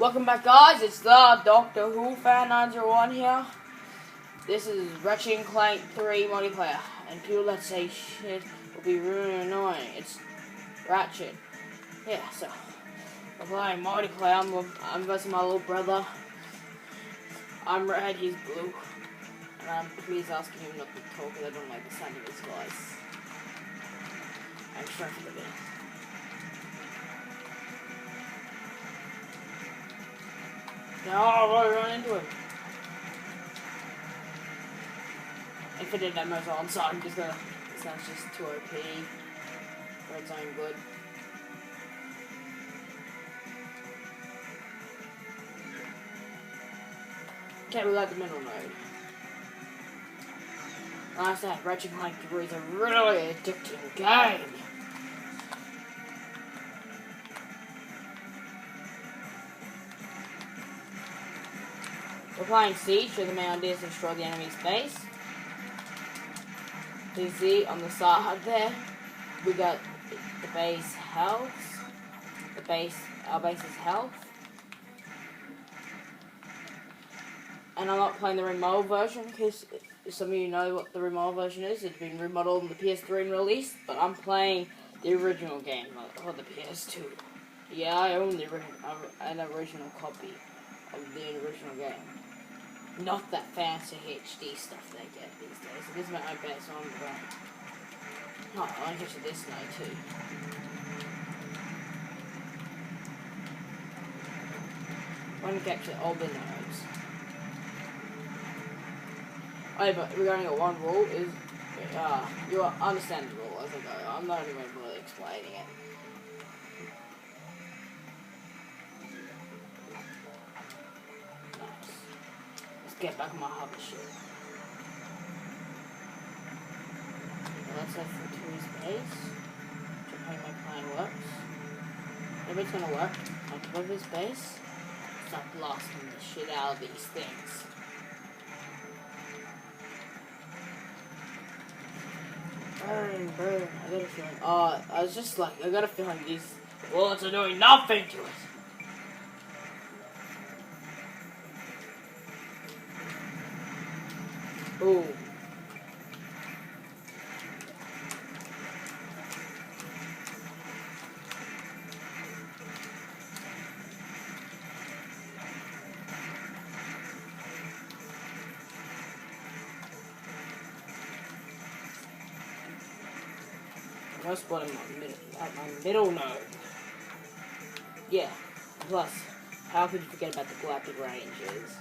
Welcome back, guys. It's the Doctor Who fan 901 here. This is Ratchet and Clank 3 multiplayer, and people that say shit will be really annoying. It's Ratchet. Yeah, so we're playing multiplayer. I'm versus my little brother. I'm red, he's blue, and I'm please asking him not to talk because I don't like the sound of his voice. I'm trying to live it. No, I'll run into him. Infinite ammo's on, so I'm just gonna. This sounds just too OP. For its own good. Okay, we got the middle node. Like I said, Ratchet and Clank 3 is a really addicting game. We're playing Siege, so the main idea is to destroy the enemy's base. You see on the side there, we got the base health. Our base is health. And I'm not playing the remote version because some of you know what the remote version is. It's been remodeled in the PS3 and released, but I'm playing the original game, or the PS2. Yeah, I own an original copy of the original game. Not that fancy HD stuff they get these days. So this is my iPad, so I'm going. Oh, I want to get to this now too. I want to capture all the nodes. Oh, but we're going to one rule is, you understand the rule as I go. I'm not even really explaining it. Get back on my hover ship. Let's head to his base. Hoping my plan works. Maybe it's gonna work. On top of his base. Start blasting the shit out of these things. Burn, burn. I got a feeling. I was just like, I got a feeling these bullets are doing nothing to it. Ooh. I'm gonna spot him at my middle node. Yeah. Plus, how could you forget about the galactic ranges?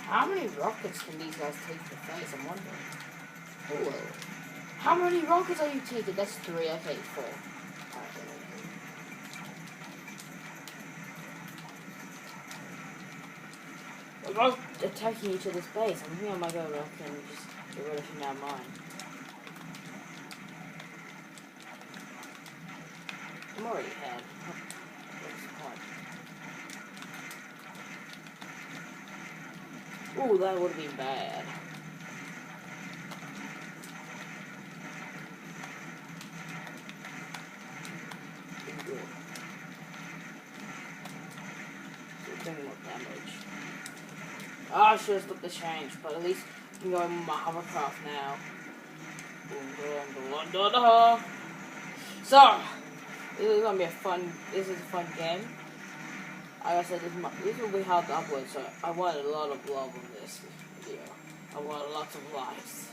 How many rockets can these guys take to the face? I'm wondering. Ooh. How many rockets are you taking? That's 3, okay, 4. We're both attacking each other's base. I'm thinking I might go back and just get rid of him out of mine. I'm already ahead. What's the point? Ooh, that would have been bad. Good. So doing more damage. Oh, I should have stopped the change, but at least I can go in my hovercraft now. So, this is gonna be a fun game. Like I said, this will be hard to upload, so I want a lot of love on this video. I want lots of likes.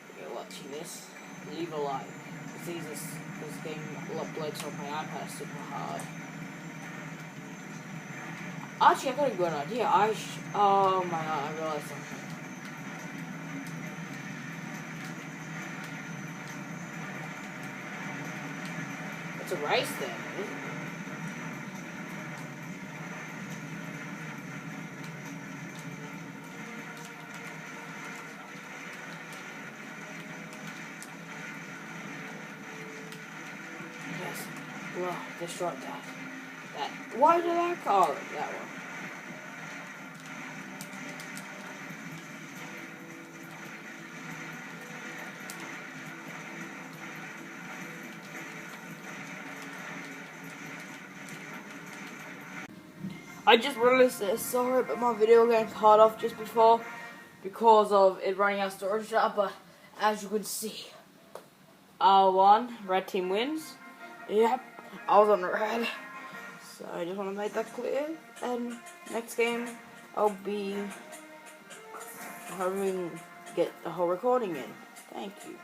If you're watching this, leave a like. It's easy, this game uploads on my iPad super hard. Actually, I got a good idea. Oh my god, I realized something. It's a race then, isn't it? Well, destroyed that. Why did I call it that one? I just released this, sorry, but my video getting cut off just before because of it running out of storage data, but as you can see, I won. Red team wins. Yep, I was on red. So I just want to make that clear. And next game, I'll be having get the whole recording in. Thank you.